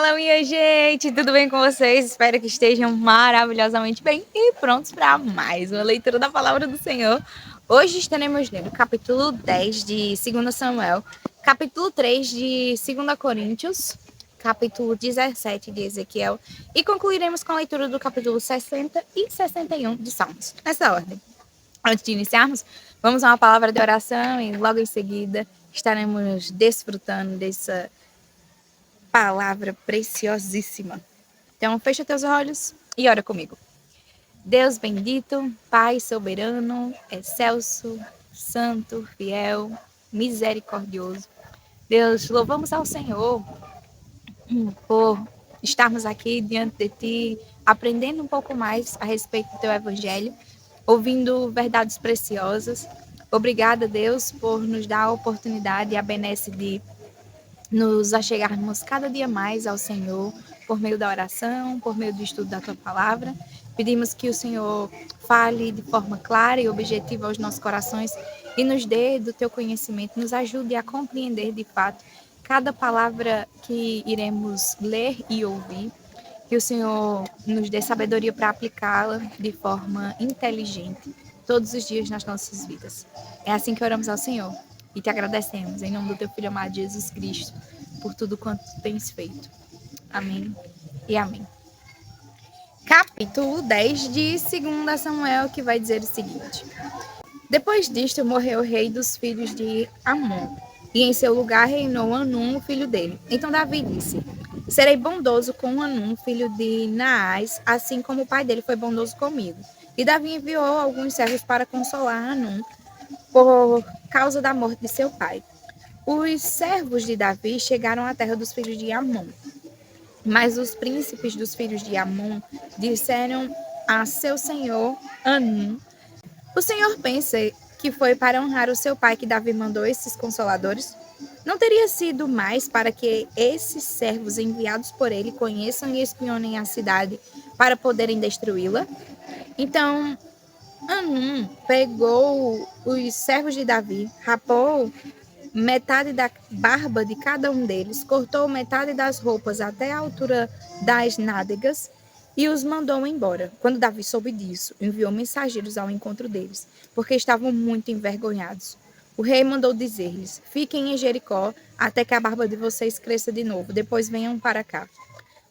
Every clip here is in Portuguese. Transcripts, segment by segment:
Fala, minha gente, tudo bem com vocês? Espero que estejam maravilhosamente bem e prontos para mais uma leitura da Palavra do Senhor. Hoje estaremos lendo capítulo 10 de 2 Samuel, capítulo 3 de 2 Coríntios, capítulo 17 de Ezequiel e concluiremos com a leitura do capítulo 60 e 61 de Salmos. Nessa ordem. Antes de iniciarmos, vamos a uma palavra de oração e logo em seguida estaremos desfrutando dessa palavra preciosíssima. Então, fecha teus olhos e ora comigo. Deus bendito, Pai soberano, excelso, santo, fiel, misericordioso. Deus, louvamos ao Senhor por estarmos aqui diante de Ti, aprendendo um pouco mais a respeito do Teu Evangelho, ouvindo verdades preciosas. Obrigada, Deus, por nos dar a oportunidade e a benesse de nos achegarmos cada dia mais ao Senhor, por meio da oração, por meio do estudo da Tua Palavra. Pedimos que o Senhor fale de forma clara e objetiva aos nossos corações e nos dê do Teu conhecimento, nos ajude a compreender de fato cada palavra que iremos ler e ouvir. Que o Senhor nos dê sabedoria para aplicá-la de forma inteligente todos os dias nas nossas vidas. É assim que oramos ao Senhor e te agradecemos em nome do teu Filho amado Jesus Cristo por tudo quanto tu tens feito. Amém e amém. Capítulo 10 de 2 Samuel, que vai dizer o seguinte: Depois disto morreu o rei dos filhos de Amon, e em seu lugar reinou Anum, o filho dele. Então Davi disse: Serei bondoso com Anum, filho de Naás, assim como o pai dele foi bondoso comigo. E Davi enviou alguns servos para consolar Anum por causa da morte de seu pai. Os servos de Davi chegaram à terra dos filhos de Amon. Mas os príncipes dos filhos de Amon disseram a seu senhor Anum: O senhor pensa que foi para honrar o seu pai que Davi mandou esses consoladores? Não teria sido mais para que esses servos enviados por ele conheçam e espionem a cidade para poderem destruí-la? Então Anum pegou os servos de Davi, rapou metade da barba de cada um deles, cortou metade das roupas até a altura das nádegas e os mandou embora. Quando Davi soube disso, enviou mensageiros ao encontro deles, porque estavam muito envergonhados. O rei mandou dizer-lhes: Fiquem em Jericó até que a barba de vocês cresça de novo, depois venham para cá.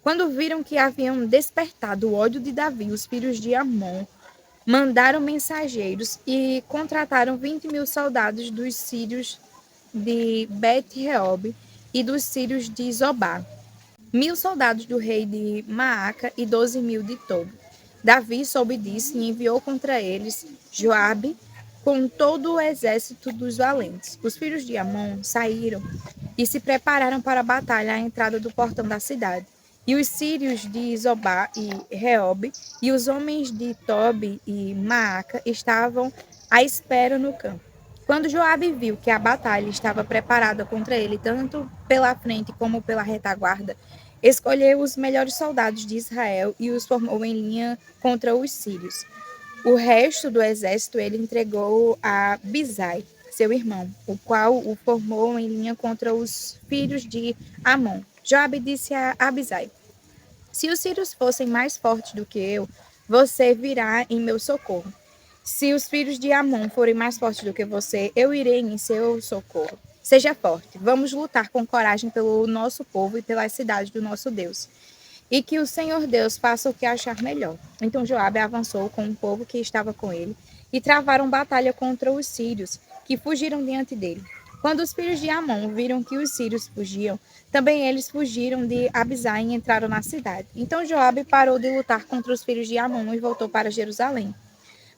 Quando viram que haviam despertado o ódio de Davi, os filhos de Amon mandaram mensageiros e contrataram 20.000 soldados dos sírios de Bet-Reob e dos sírios de Zobá, 1.000 soldados do rei de Maaca e 12.000 de Tob. Davi soube disso e enviou contra eles Joabe com todo o exército dos valentes. Os filhos de Amon saíram e se prepararam para a batalha à entrada do portão da cidade. E os sírios de Zobá e Reob e os homens de Tob e Maaca estavam à espera no campo. Quando Joabe viu que a batalha estava preparada contra ele, tanto pela frente como pela retaguarda, escolheu os melhores soldados de Israel e os formou em linha contra os sírios. O resto do exército ele entregou a Bizai, seu irmão, o qual o formou em linha contra os filhos de Amon. Joabe disse a Abisai: Se os sírios fossem mais fortes do que eu, você virá em meu socorro. Se os filhos de Amon forem mais fortes do que você, eu irei em seu socorro. Seja forte, vamos lutar com coragem pelo nosso povo e pelas cidades do nosso Deus. E que o Senhor Deus faça o que achar melhor. Então Joabe avançou com o povo que estava com ele e travaram batalha contra os sírios, que fugiram diante dele. Quando os filhos de Amon viram que os sírios fugiam, também eles fugiram de Abisai e entraram na cidade. Então Joabe parou de lutar contra os filhos de Amon e voltou para Jerusalém.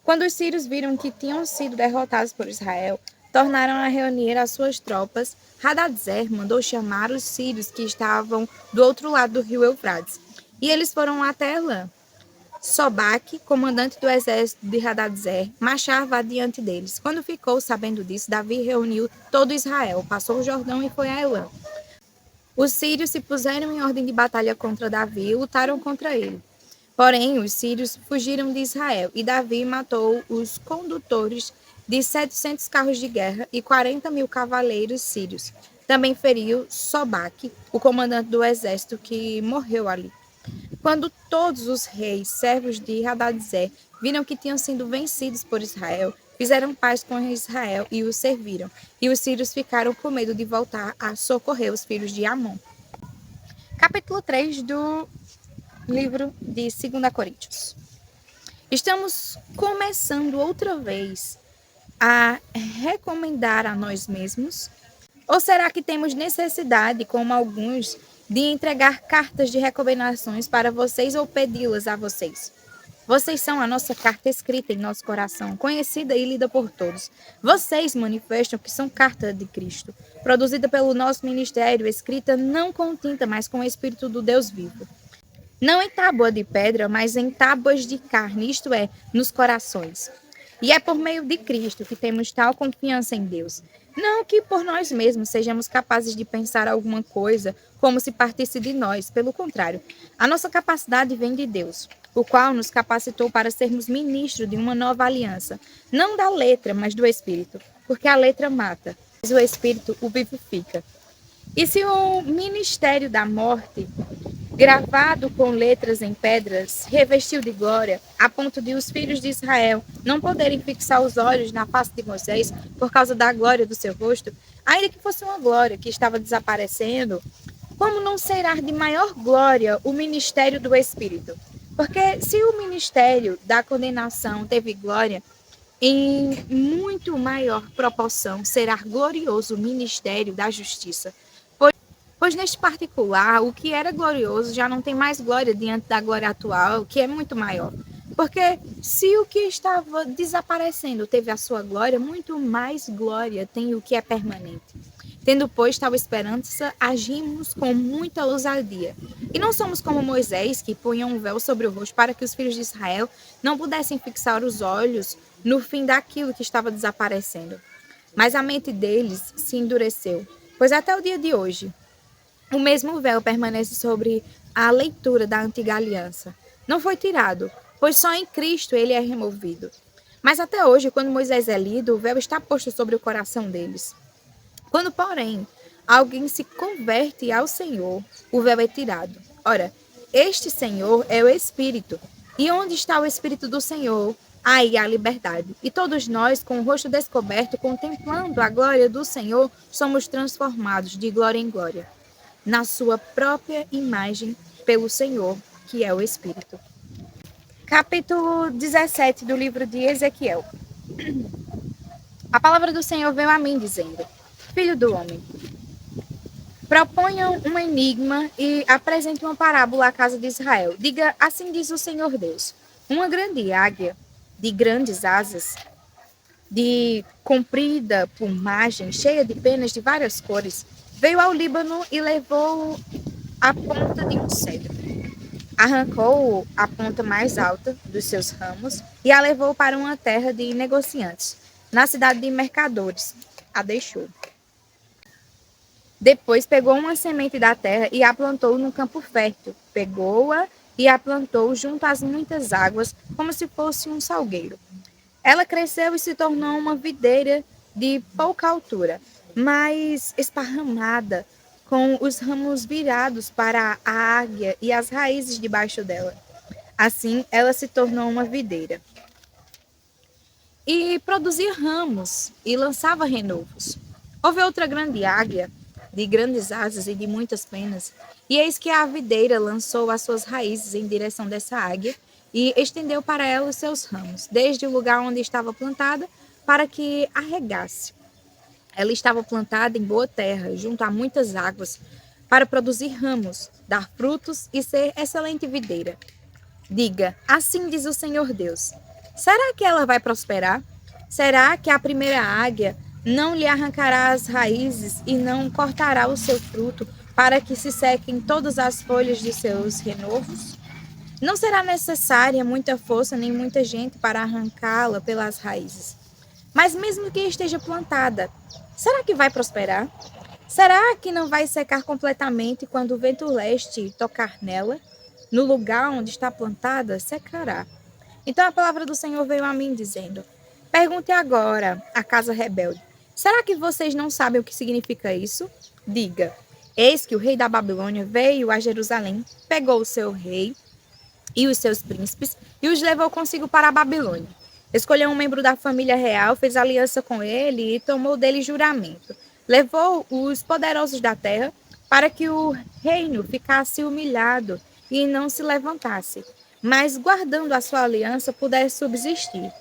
Quando os sírios viram que tinham sido derrotados por Israel, tornaram a reunir as suas tropas. Hadadezer mandou chamar os sírios que estavam do outro lado do rio Eufrates, e eles foram até Elã. Sobaque, comandante do exército de Hadadezer, marchava adiante deles. Quando ficou sabendo disso, Davi reuniu todo Israel, passou o Jordão e foi a Elã. Os sírios se puseram em ordem de batalha contra Davi e lutaram contra ele. Porém, os sírios fugiram de Israel, e Davi matou os condutores de 700 carros de guerra e 40.000 cavaleiros sírios. Também feriu Sobaque, o comandante do exército que morreu ali. Quando todos os reis, servos de Hadadezer, viram que tinham sido vencidos por Israel, fizeram paz com Israel e os serviram. E os sírios ficaram com medo de voltar a socorrer os filhos de Amon. Capítulo 3 do livro de 2 Coríntios. Estamos começando outra vez a recomendar a nós mesmos? Ou será que temos necessidade, como alguns, de entregar cartas de recomendações para vocês ou pedi-las a vocês? Vocês são a nossa carta escrita em nosso coração, conhecida e lida por todos. Vocês manifestam que são carta de Cristo, produzida pelo nosso ministério, escrita não com tinta, mas com o Espírito do Deus vivo. Não em tábua de pedra, mas em tábuas de carne, isto é, nos corações. E é por meio de Cristo que temos tal confiança em Deus. Não que por nós mesmos sejamos capazes de pensar alguma coisa como se partisse de nós, pelo contrário. A nossa capacidade vem de Deus, o qual nos capacitou para sermos ministros de uma nova aliança, não da letra, mas do Espírito, porque a letra mata, mas o Espírito o vivifica. E se o ministério da morte, gravado com letras em pedras, revestiu de glória, a ponto de os filhos de Israel não poderem fixar os olhos na face de Moisés por causa da glória do seu rosto, ainda que fosse uma glória que estava desaparecendo, como não será de maior glória o ministério do Espírito? Porque se o ministério da condenação teve glória, em muito maior proporção será glorioso o ministério da justiça. Pois neste particular, o que era glorioso já não tem mais glória diante da glória atual, que é muito maior. Porque se o que estava desaparecendo teve a sua glória, muito mais glória tem o que é permanente. Tendo, pois, tal esperança, agimos com muita ousadia. E não somos como Moisés, que punha um véu sobre o rosto para que os filhos de Israel não pudessem fixar os olhos no fim daquilo que estava desaparecendo. Mas a mente deles se endureceu, pois até o dia de hoje, o mesmo véu permanece sobre a leitura da antiga aliança. Não foi tirado, pois só em Cristo ele é removido. Mas até hoje, quando Moisés é lido, o véu está posto sobre o coração deles. Quando, porém, alguém se converte ao Senhor, o véu é tirado. Ora, este Senhor é o Espírito. E onde está o Espírito do Senhor? Aí há liberdade. E todos nós, com o rosto descoberto, contemplando a glória do Senhor, somos transformados de glória em glória, na sua própria imagem, pelo Senhor, que é o Espírito. Capítulo 17 do livro de Ezequiel. A palavra do Senhor veio a mim, dizendo: Filho do homem, proponha um enigma e apresente uma parábola à casa de Israel. Diga, assim diz o Senhor Deus: uma grande águia, de grandes asas, de comprida plumagem, cheia de penas de várias cores, veio ao Líbano e levou a ponta de um cedro. Arrancou a ponta mais alta dos seus ramos e a levou para uma terra de negociantes, na cidade de mercadores. A deixou. Depois pegou uma semente da terra e a plantou num campo fértil. Pegou-a e a plantou junto às muitas águas, como se fosse um salgueiro. Ela cresceu e se tornou uma videira de pouca altura, mas esparramada, com os ramos virados para a águia e as raízes debaixo dela. Assim, ela se tornou uma videira. E produzia ramos e lançava renovos. Houve outra grande águia, de grandes asas e de muitas penas, e eis que a videira lançou as suas raízes em direção dessa águia e estendeu para ela os seus ramos, desde o lugar onde estava plantada, para que a regasse. Ela estava plantada em boa terra, junto a muitas águas, para produzir ramos, dar frutos e ser excelente videira. Diga, assim diz o Senhor Deus: será que ela vai prosperar? Será que a primeira águia não lhe arrancará as raízes e não cortará o seu fruto, para que se sequem todas as folhas de seus renovos? Não será necessária muita força nem muita gente para arrancá-la pelas raízes. Mas mesmo que esteja plantada, será que vai prosperar? Será que não vai secar completamente quando o vento leste tocar nela? No lugar onde está plantada, secará. Então a palavra do Senhor veio a mim, dizendo: pergunte agora à casa rebelde: será que vocês não sabem o que significa isso? diga: eis que o rei da Babilônia veio a Jerusalém, pegou o seu rei e os seus príncipes e os levou consigo para a Babilônia. Escolheu um membro da família real, fez aliança com ele e tomou dele juramento. Levou os poderosos da terra para que o reino ficasse humilhado e não se levantasse, mas guardando a sua aliança pudesse subsistir.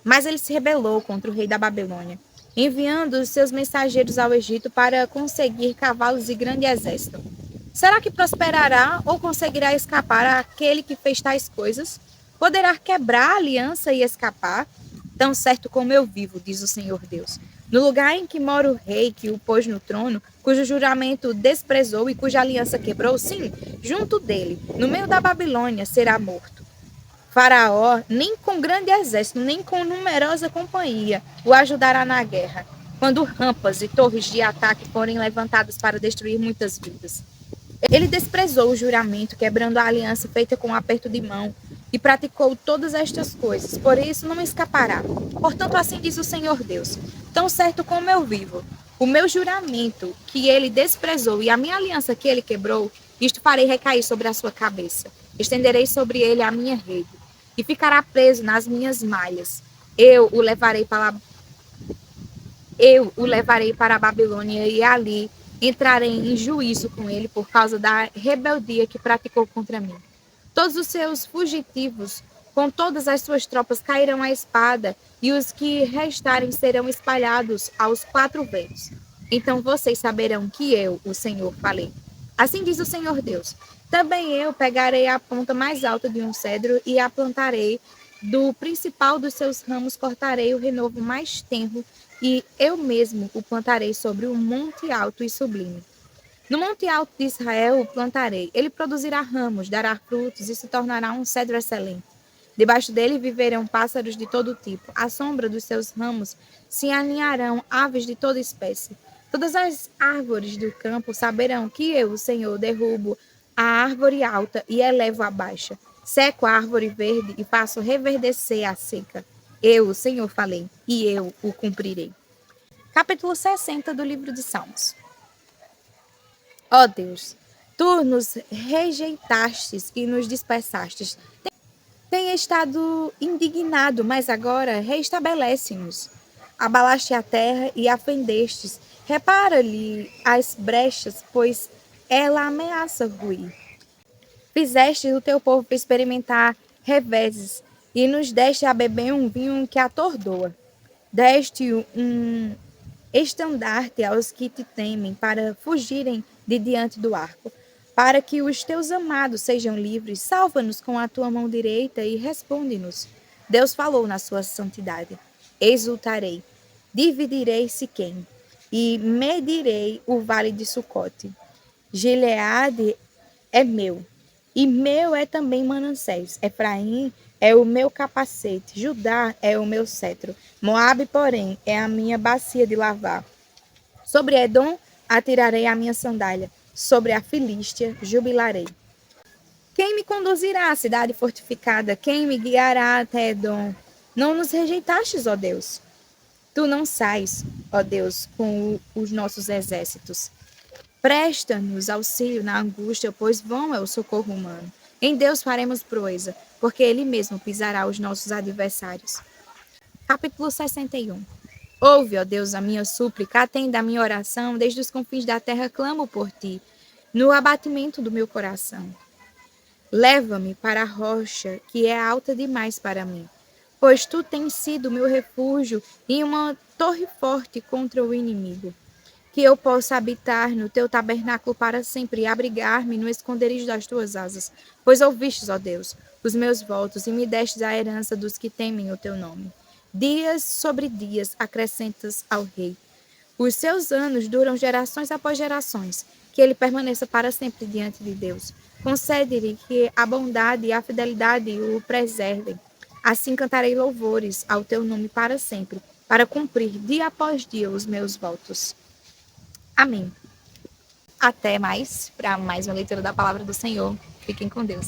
Mas ele se rebelou contra o rei da Babilônia, enviando os seus mensageiros ao Egito para conseguir cavalos e grande exército. Será que prosperará ou conseguirá escapar aquele que fez tais coisas? Poderá quebrar a aliança e escapar? Tão certo como eu vivo, diz o Senhor Deus. No lugar em que mora o rei que o pôs no trono, cujo juramento desprezou e cuja aliança quebrou, sim, junto dele, no meio da Babilônia, será morto. Faraó, nem com grande exército, nem com numerosa companhia, o ajudará na guerra, quando rampas e torres de ataque forem levantadas para destruir muitas vidas. Ele desprezou o juramento, quebrando a aliança feita com um aperto de mão, e praticou todas estas coisas, por isso não escapará. Portanto, assim diz o Senhor Deus: tão certo como eu vivo, o meu juramento que ele desprezou e a minha aliança que ele quebrou, isto farei recair sobre a sua cabeça. Estenderei sobre ele a minha rede, e ficará preso nas minhas malhas. Eu o levarei para a Babilônia e ali entrarei em juízo com ele por causa da rebeldia que praticou contra mim. Todos os seus fugitivos, com todas as suas tropas, cairão à espada, e os que restarem serão espalhados aos quatro ventos. Então vocês saberão que eu, o Senhor, falei. Assim diz o Senhor Deus: também eu pegarei a ponta mais alta de um cedro e a plantarei, do principal dos seus ramos cortarei o renovo mais tenro, e eu mesmo o plantarei sobre um monte alto e sublime. No monte alto de Israel o plantarei. Ele produzirá ramos, dará frutos e se tornará um cedro excelente. Debaixo dele viverão pássaros de todo tipo. À sombra dos seus ramos se aninharão aves de toda espécie. Todas as árvores do campo saberão que eu, o Senhor, derrubo a árvore alta e elevo a baixa. Seco a árvore verde e faço reverdecer a seca. Eu, o Senhor, falei, e eu o cumprirei. Capítulo 60 do livro de Salmos. Ó Deus, tu nos rejeitastes e nos dispersastes. Tem estado indignado, mas agora restabelece-nos. Abalaste a terra e a fendestes. Repara-lhe as brechas, pois ela ameaça ruir. Fizeste o teu povo experimentar reveses e nos deste a beber um vinho que atordoa. Deste um estandarte aos que te temem para fugirem de diante do arco. Para que os teus amados sejam livres, salva-nos com a tua mão direita e responde-nos. Deus falou na sua santidade. Exultarei, dividirei Siquém e medirei o vale de Sucote. Gileade é meu, e meu é também Manassés. Efraim é o meu capacete, Judá é o meu cetro. Moabe, porém, é a minha bacia de lavar. Sobre Edom atirarei a minha sandália, sobre a Filístia jubilarei. Quem me conduzirá à cidade fortificada? Quem me guiará até Edom? Não nos rejeitastes, ó Deus. Tu não sais, ó Deus, com os nossos exércitos. Presta-nos auxílio na angústia, pois vão é o socorro humano. Em Deus faremos proeza, porque Ele mesmo pisará os nossos adversários. Capítulo 61. Ouve, ó Deus, a minha súplica, atenda a minha oração, desde os confins da terra clamo por ti, no abatimento do meu coração. Leva-me para a rocha, que é alta demais para mim, pois tu tens sido meu refúgio e uma torre forte contra o inimigo. Que eu possa habitar no teu tabernáculo para sempre e abrigar-me no esconderijo das tuas asas, pois ouvistes, ó Deus, os meus votos e me destes a herança dos que temem o teu nome. Dias sobre dias acrescentas ao rei. Os seus anos duram gerações após gerações, que ele permaneça para sempre diante de Deus. Concede-lhe que a bondade e a fidelidade o preservem. Assim cantarei louvores ao teu nome para sempre, para cumprir dia após dia os meus votos. Amém. Até mais, para mais uma leitura da palavra do Senhor. Fiquem com Deus.